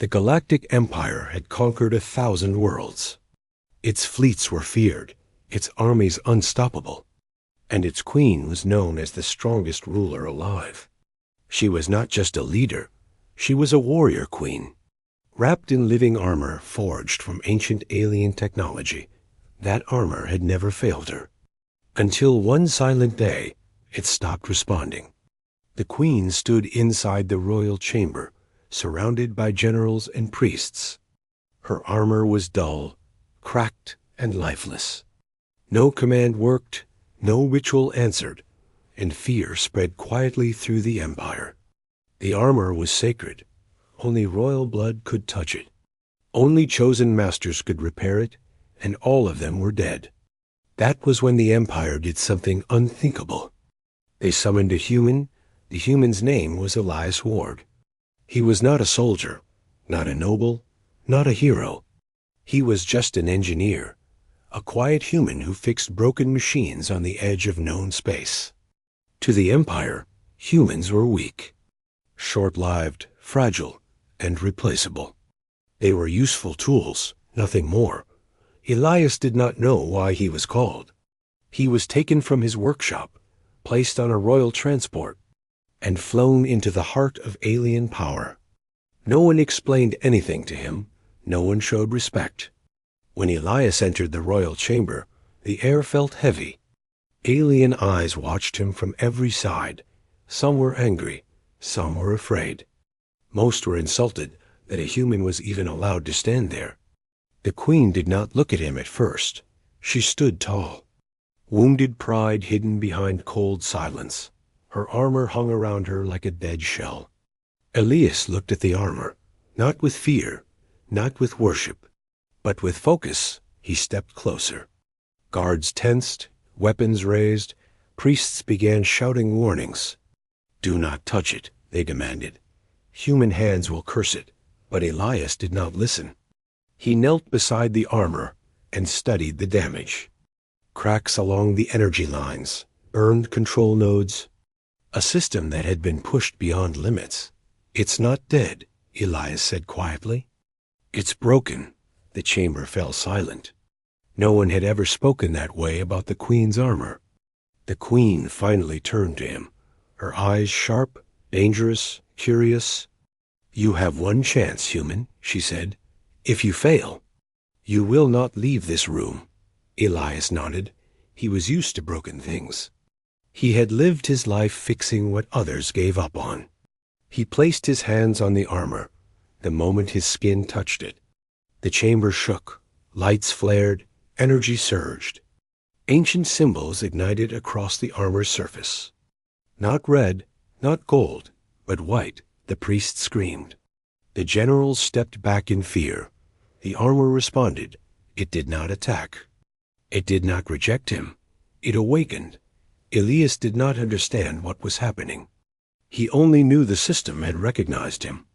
The Galactic Empire had conquered 1,000 worlds. Its fleets were feared, its armies unstoppable, and its queen was known as the strongest ruler alive. She was not just a leader, she was a warrior queen. Wrapped in living armor forged from ancient alien technology, that armor had never failed her. Until one silent day, it stopped responding. The queen stood inside the royal chamber, surrounded by generals and priests. Her armor was dull, cracked, and lifeless. No command worked, no ritual answered, and fear spread quietly through the empire. The armor was sacred. Only royal blood could touch it. Only chosen masters could repair it, and all of them were dead. That was when the empire did something unthinkable. They summoned a human. The human's name was Elias Ward. He was not a soldier, not a noble, not a hero. He was just an engineer, a quiet human who fixed broken machines on the edge of known space. To the Empire, humans were weak, short-lived, fragile, and replaceable. They were useful tools, nothing more. Elias did not know why he was called. He was taken from his workshop, placed on a royal transport, and flown into the heart of alien power. No one explained anything to him. No one showed respect. When Elias entered the royal chamber, the air felt heavy. Alien eyes watched him from every side. Some were angry, some were afraid. Most were insulted that a human was even allowed to stand there. The queen did not look at him at first. She stood tall, wounded pride hidden behind cold silence. Her armor hung around her like a dead shell. Elias looked at the armor, not with fear, not with worship, but with focus. He stepped closer. Guards tensed, weapons raised, priests began shouting warnings. "Do not touch it," they demanded. "Human hands will curse it." But Elias did not listen. He knelt beside the armor and studied the damage. Cracks along the energy lines, burned control nodes, a system that had been pushed beyond limits. "It's not dead," Elias said quietly. "It's broken." The chamber fell silent. No one had ever spoken that way about the queen's armor. The queen finally turned to him, her eyes sharp, dangerous, curious. "You have one chance, human," she said. "If you fail, you will not leave this room." Elias nodded. He was used to broken things. He had lived his life fixing what others gave up on. He placed his hands on the armor, the moment his skin touched it. The chamber shook, lights flared, energy surged. Ancient symbols ignited across the armor's surface. Not red, not gold, but white, the priest screamed. The generals stepped back in fear. The armor responded. It did not attack. It did not reject him. It awakened. Elias did not understand what was happening. He only knew the system had recognized him,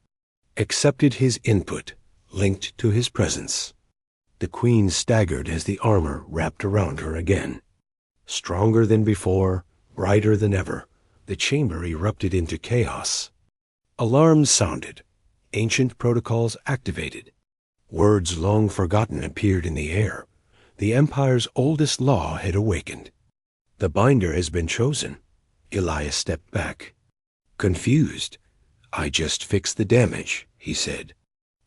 accepted his input, linked to his presence. The queen staggered as the armor wrapped around her again. Stronger than before, brighter than ever, the chamber erupted into chaos. Alarms sounded. Ancient protocols activated. Words long forgotten appeared in the air. The Empire's oldest law had awakened. "The binder has been chosen." Elias stepped back. Confused. "I just fixed the damage," he said.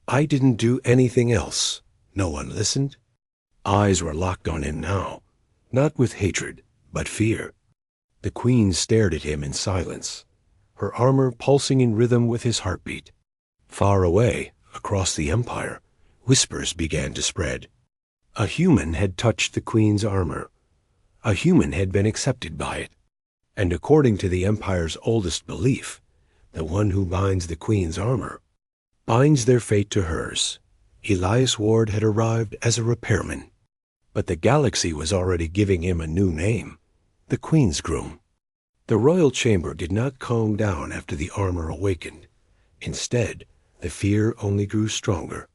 "I didn't do anything else." No one listened. Eyes were locked on him now, not with hatred, but fear. The queen stared at him in silence, her armor pulsing in rhythm with his heartbeat. Far away, across the empire, whispers began to spread. A human had touched the queen's armor. A human had been accepted by it. And according to the empire's oldest belief, the one who binds the queen's armor binds their fate to hers. Elias Ward had arrived as a repairman. But the galaxy was already giving him a new name, the Queen's Groom. The royal chamber did not calm down after the armor awakened. Instead, the fear only grew stronger.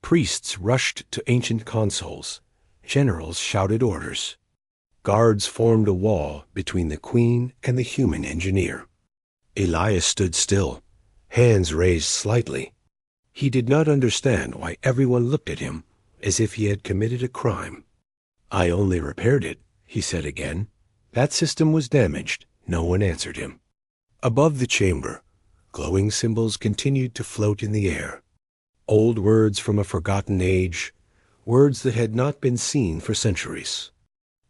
Priests rushed to ancient consoles. Generals shouted orders. Guards formed a wall between the queen and the human engineer. Elias stood still, hands raised slightly. He did not understand why everyone looked at him as if he had committed a crime. "I only repaired it," he said again. "That system was damaged." No one answered him. Above the chamber, glowing symbols continued to float in the air. Old words from a forgotten age, words that had not been seen for centuries.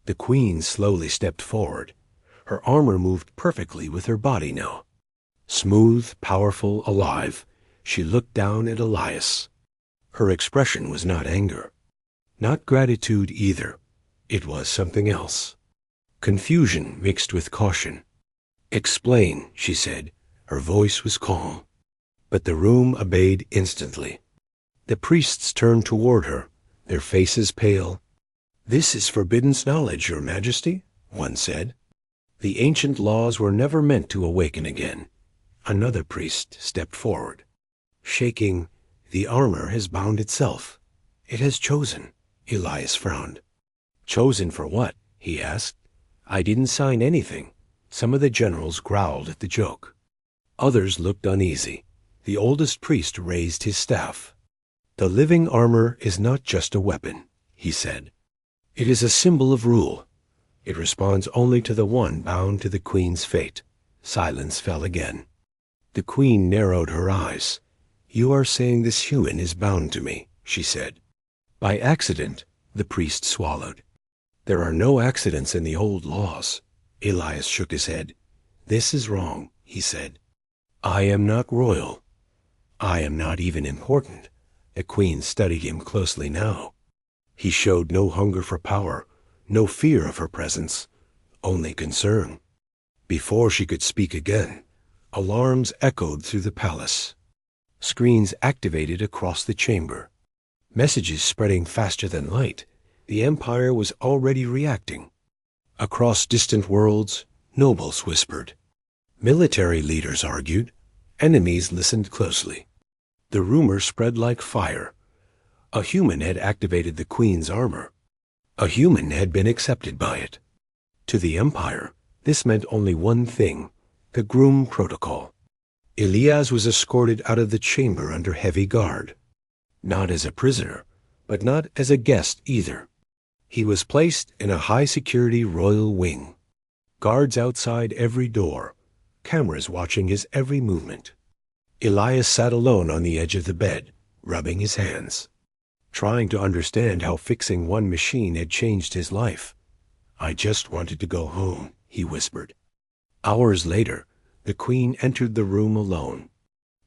The queen slowly stepped forward. Her armor moved perfectly with her body now. Smooth, powerful, alive, she looked down at Elias. Her expression was not anger, not gratitude either. It was something else. Confusion mixed with caution. "Explain," she said. Her voice was calm. But the room obeyed instantly. The priests turned toward her, their faces pale. "This is forbidden knowledge, Your Majesty," one said. "The ancient laws were never meant to awaken again." Another priest stepped forward. Shaking, "The armor has bound itself. It has chosen." Elias frowned. "Chosen for what?" he asked. "I didn't sign anything." Some of the generals growled at the joke. Others looked uneasy. The oldest priest raised his staff. "The living armor is not just a weapon," he said. "It is a symbol of rule. It responds only to the one bound to the queen's fate." Silence fell again. The queen narrowed her eyes. "You are saying this human is bound to me," she said. "By accident," the priest swallowed. "There are no accidents in the old laws." Elias shook his head. "This is wrong," he said. "I am not royal. I am not even important." The queen studied him closely now. He showed no hunger for power, no fear of her presence, only concern. Before she could speak again, alarms echoed through the palace. Screens activated across the chamber. Messages spreading faster than light. The Empire was already reacting. Across distant worlds, nobles whispered. Military leaders argued. Enemies listened closely. The rumor spread like fire. A human had activated the queen's armor. A human had been accepted by it. To the Empire, this meant only one thing: the Groom protocol. Elias was escorted out of the chamber under heavy guard. Not as a prisoner, but not as a guest either. He was placed in a high-security royal wing. Guards outside every door, cameras watching his every movement. Elias sat alone on the edge of the bed, rubbing his hands, trying to understand how fixing one machine had changed his life. "I just wanted to go home," he whispered. Hours later, the queen entered the room alone.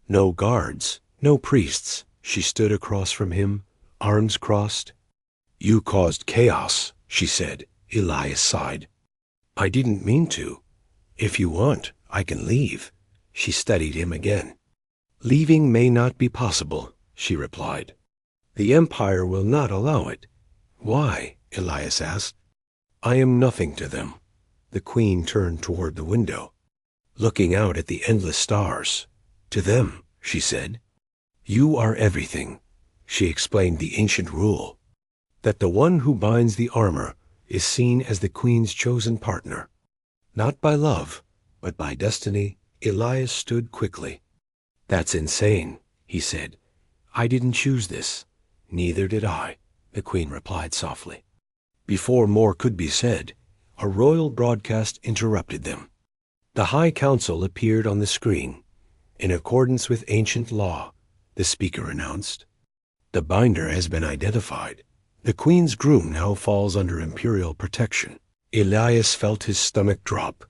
No guards, no priests. She stood across from him, arms crossed. "You caused chaos," she said. Elias sighed. "I didn't mean to. If you want, I can leave." She studied him again. "Leaving may not be possible," she replied. "The Empire will not allow it." "Why?" Elias asked. "I am nothing to them." The queen turned toward the window, looking out at the endless stars. "To them," she said, "you are everything." She explained the ancient rule, that the one who binds the armor is seen as the queen's chosen partner. Not by love, but by destiny. Elias stood quickly. "That's insane," he said. "I didn't choose this." "Neither did I," the queen replied softly. Before more could be said, a royal broadcast interrupted them. The High Council appeared on the screen. "In accordance with ancient law," the speaker announced, "the binder has been identified. The queen's groom now falls under imperial protection." Elias felt his stomach drop.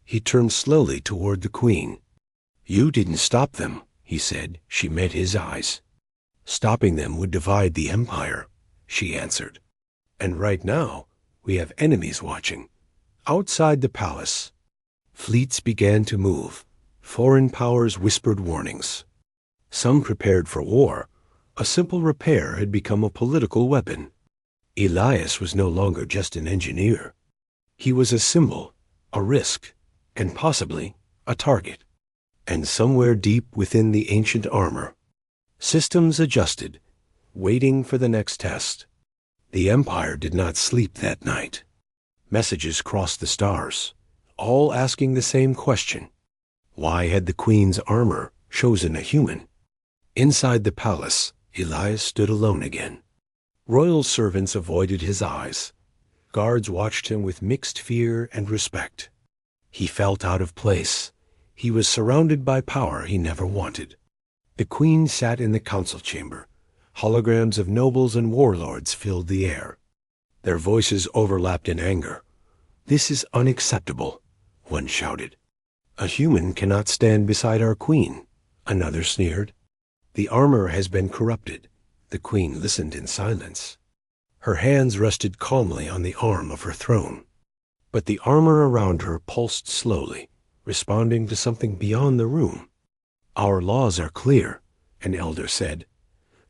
He turned slowly toward the queen. "You didn't stop them," he said. She met his eyes. "Stopping them would divide the Empire," she answered. "And right now, we have enemies watching." Outside the palace, fleets began to move. Foreign powers whispered warnings. Some prepared for war. A simple repair had become a political weapon. Elias was no longer just an engineer. He was a symbol, a risk, and possibly a target. And somewhere deep within the ancient armor, systems adjusted, waiting for the next test. The Empire did not sleep that night. Messages crossed the stars, all asking the same question. Why had the queen's armor chosen a human? Inside the palace, Elias stood alone again. Royal servants avoided his eyes. Guards watched him with mixed fear and respect. He felt out of place. He was surrounded by power he never wanted. The queen sat in the council chamber. Holograms of nobles and warlords filled the air. Their voices overlapped in anger. "This is unacceptable," one shouted. "A human cannot stand beside our queen," another sneered. "The armor has been corrupted." The queen listened in silence. Her hands rested calmly on the arm of her throne. But the armor around her pulsed slowly, responding to something beyond the room. "Our laws are clear," an elder said.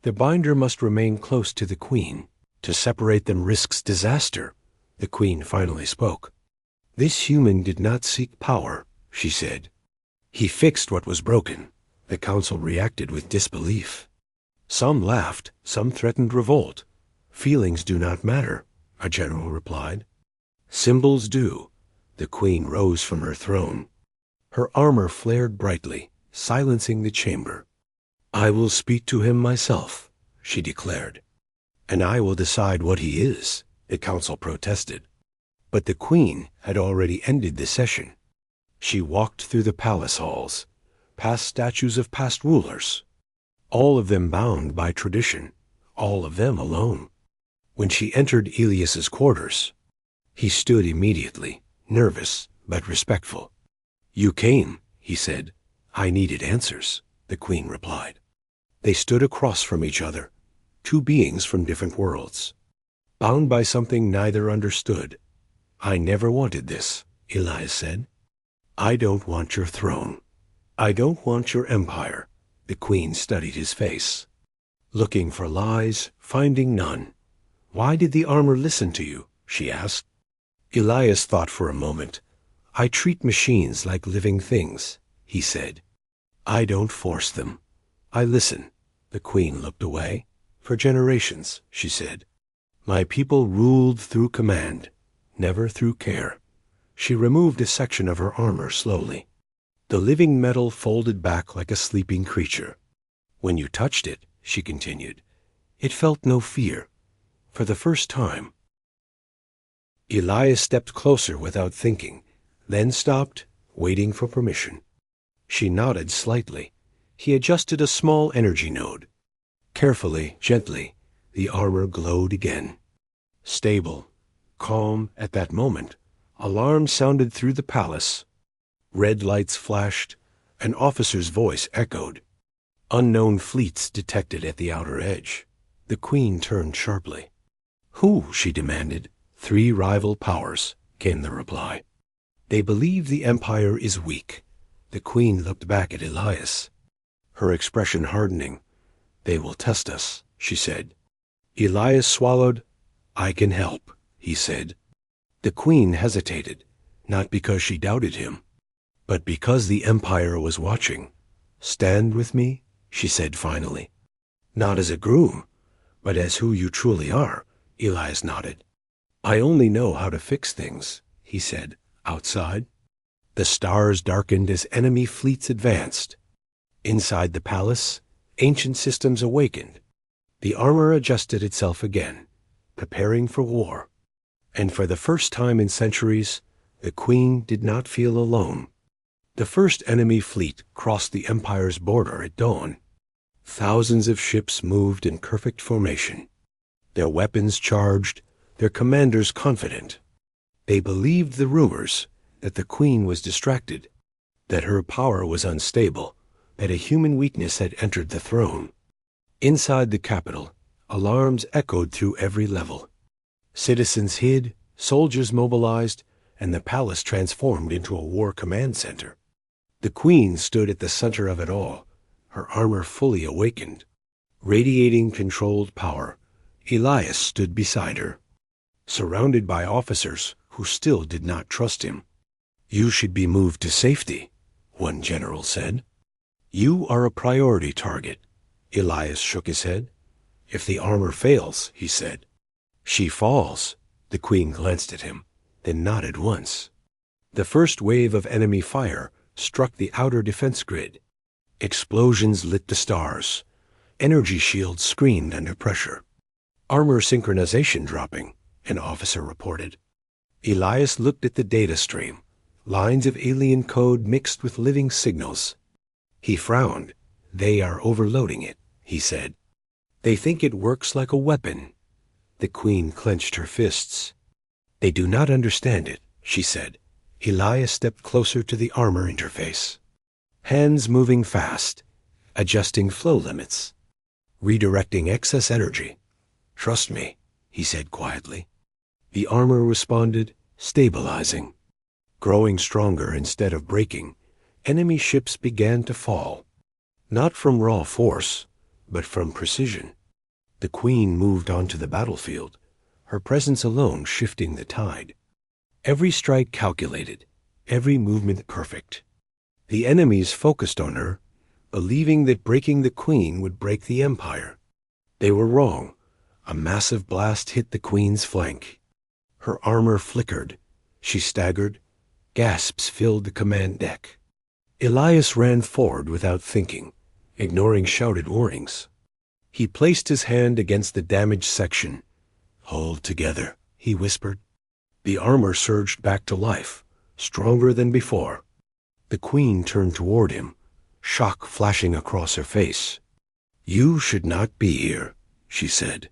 "The binder must remain close to the queen. To separate them risks disaster." The queen finally spoke. "This human did not seek power," she said. "He fixed what was broken." The council reacted with disbelief. Some laughed, some threatened revolt. "Feelings do not matter," a general replied. "Symbols do." The queen rose from her throne. Her armor flared brightly, silencing the chamber. "I will speak to him myself," she declared. "And I will decide what he is," the council protested. But the queen had already ended the session. She walked through the palace halls, past statues of past rulers, all of them bound by tradition, all of them alone. When she entered Elias's quarters, he stood immediately, nervous but respectful. "You came," he said. "I needed answers," the queen replied. They stood across from each other, two beings from different worlds, bound by something neither understood. "I never wanted this," Elias said. "I don't want your throne. I don't want your empire." The queen studied his face. "Looking for lies, finding none. Why did the armor listen to you?" she asked. Elias thought for a moment. "I treat machines like living things," he said. "I don't force them. I listen." The queen looked away. "For generations," she said, "my people ruled through command, never through care." She removed a section of her armor slowly. The living metal folded back like a sleeping creature. "When you touched it," she continued, "it felt no fear. For the first time." Elias stepped closer without thinking, then stopped, waiting for permission. She nodded slightly. He adjusted a small energy node. Carefully, gently, the armor glowed again. Stable, calm. At that moment, alarms sounded through the palace. Red lights flashed. An officer's voice echoed. Unknown fleets detected at the outer edge. The queen turned sharply. "Who?" she demanded. "3 rival powers," came the reply. "They believe the empire is weak." The queen looked back at Elias, her expression hardening. "They will test us," she said. Elias swallowed. "I can help," he said. The queen hesitated, not because she doubted him, but because the empire was watching. "Stand with me," she said finally. "Not as a groom, but as who you truly are," Elias nodded. "I only know how to fix things," he said, outside. The stars darkened as enemy fleets advanced. Inside the palace, ancient systems awakened. The armor adjusted itself again, preparing for war. And for the first time in centuries, the queen did not feel alone. The first enemy fleet crossed the empire's border at dawn. Thousands of ships moved in perfect formation, their weapons charged, their commanders confident. They believed the rumors that the queen was distracted, that her power was unstable, that a human weakness had entered the throne. Inside the capital, alarms echoed through every level. Citizens hid, soldiers mobilized, and the palace transformed into a war command center. The queen stood at the center of it all, her armor fully awakened, radiating controlled power. Elias stood beside her, surrounded by officers who still did not trust him. "You should be moved to safety," one general said. "You are a priority target." Elias shook his head. "If the armor fails," he said. "She falls." The queen glanced at him, then nodded once. The first wave of enemy fire struck the outer defense grid. Explosions lit the stars. Energy shields screened under pressure. Armor synchronization dropping, an officer reported. Elias looked at the data stream, lines of alien code mixed with living signals. He frowned. They are overloading it, he said. They think it works like a weapon. The Queen clenched her fists. They do not understand it, she said. Elias stepped closer to the armor interface. Hands moving fast, adjusting flow limits, redirecting excess energy. Trust me, he said quietly. The armor responded, stabilizing. Growing stronger instead of breaking, enemy ships began to fall. Not from raw force, but from precision. The Queen moved onto the battlefield, her presence alone shifting the tide. Every strike calculated, every movement perfect. The enemies focused on her, believing that breaking the Queen would break the Empire. They were wrong. A massive blast hit the Queen's flank. Her armor flickered. She staggered. Gasps filled the command deck. Elias ran forward without thinking, ignoring shouted warnings. He placed his hand against the damaged section. "Hold together," he whispered. The armor surged back to life, stronger than before. The Queen turned toward him, shock flashing across her face. "You should not be here," she said.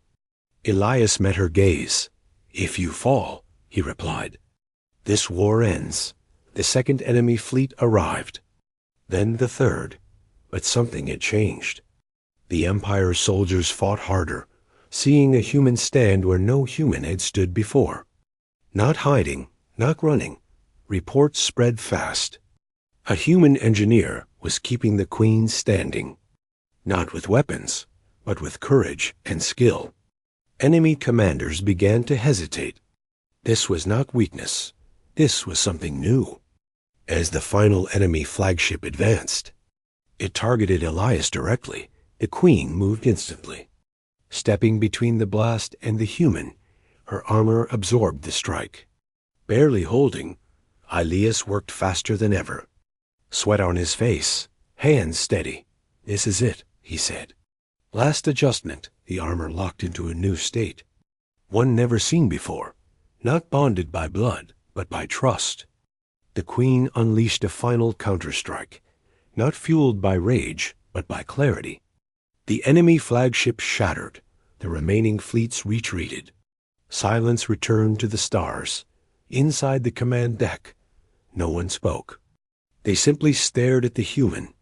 Elias met her gaze. "If you fall," he replied. "This war ends." The second enemy fleet arrived. Then the third. But something had changed. The Empire's soldiers fought harder, seeing a human stand where no human had stood before. Not hiding, not running. Reports spread fast. A human engineer was keeping the Queen standing. Not with weapons, but with courage and skill. Enemy commanders began to hesitate. This was not weakness. This was something new. As the final enemy flagship advanced, it targeted Elias directly. The Queen moved instantly. Stepping between the blast and the human, her armor absorbed the strike. Barely holding, Elias worked faster than ever. Sweat on his face, hands steady. "This is it," he said. Last adjustment, the armor locked into a new state. One never seen before, not bonded by blood, but by trust. The Queen unleashed a final counterstrike, not fueled by rage, but by clarity. The enemy flagship shattered. The remaining fleets retreated. Silence returned to the stars. Inside the command deck, no one spoke. They simply stared at the human,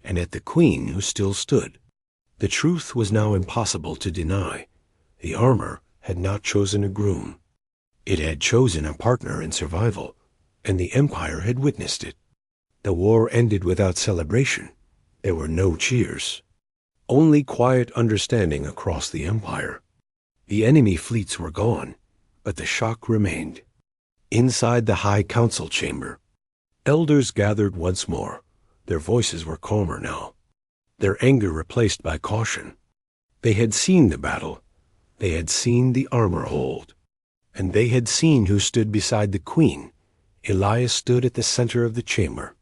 and at the Queen who still stood. The truth was now impossible to deny. The armor had not chosen a groom. It had chosen a partner in survival, and the Empire had witnessed it. The war ended without celebration. There were no cheers. Only quiet understanding across the Empire. The enemy fleets were gone, but the shock remained. Inside the High Council chamber, elders gathered once more. Their voices were calmer now, their anger replaced by caution. They had seen the battle. They had seen the armor hold. And they had seen who stood beside the Queen. Elias stood at the center of the chamber.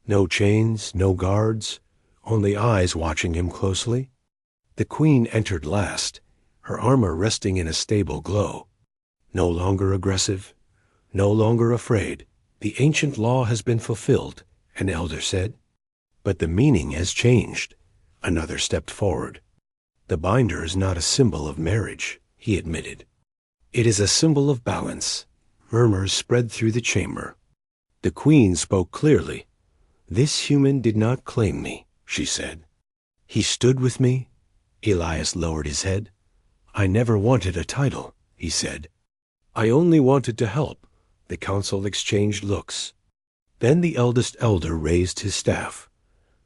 No chains, no guards, only eyes watching him closely. The Queen entered last, her armor resting in a stable glow. No longer aggressive, no longer afraid. The ancient law has been fulfilled, an elder said. But the meaning has changed. Another stepped forward. The binder is not a symbol of marriage, he admitted. It is a symbol of balance. Murmurs spread through the chamber. The Queen spoke clearly. "This human did not claim me," she said. "He stood with me." Elias lowered his head. "I never wanted a title," he said. "I only wanted to help." The council exchanged looks. Then the eldest elder raised his staff.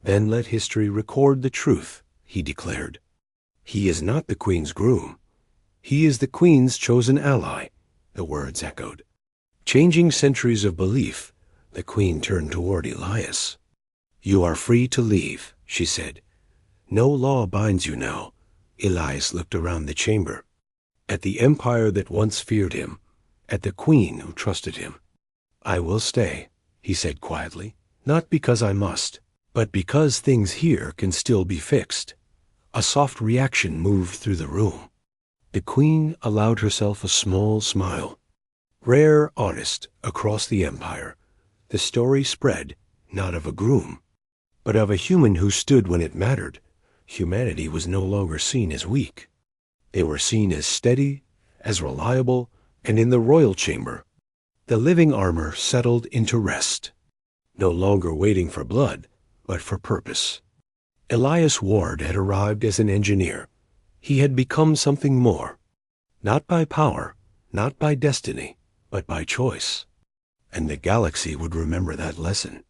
"Then let history record the truth," he declared. "He is not the Queen's groom. He is the Queen's chosen ally," the words echoed. Changing centuries of belief, the Queen turned toward Elias. "You are free to leave," she said. "No law binds you now." Elias looked around the chamber, at the empire that once feared him, at the Queen who trusted him. "I will stay," he said quietly, "not because I must, but because things here can still be fixed. A soft reaction moved through the room. The Queen allowed herself a small smile. Rare, honest, across the Empire, the story spread, not of a groom, but of a human who stood when it mattered. Humanity was no longer seen as weak. They were seen as steady, as reliable, and in the royal chamber, the living armor settled into rest, no longer waiting for blood, but for purpose. Elias Ward had arrived as an engineer. He had become something more, not by power, not by destiny, but by choice. And the galaxy would remember that lesson.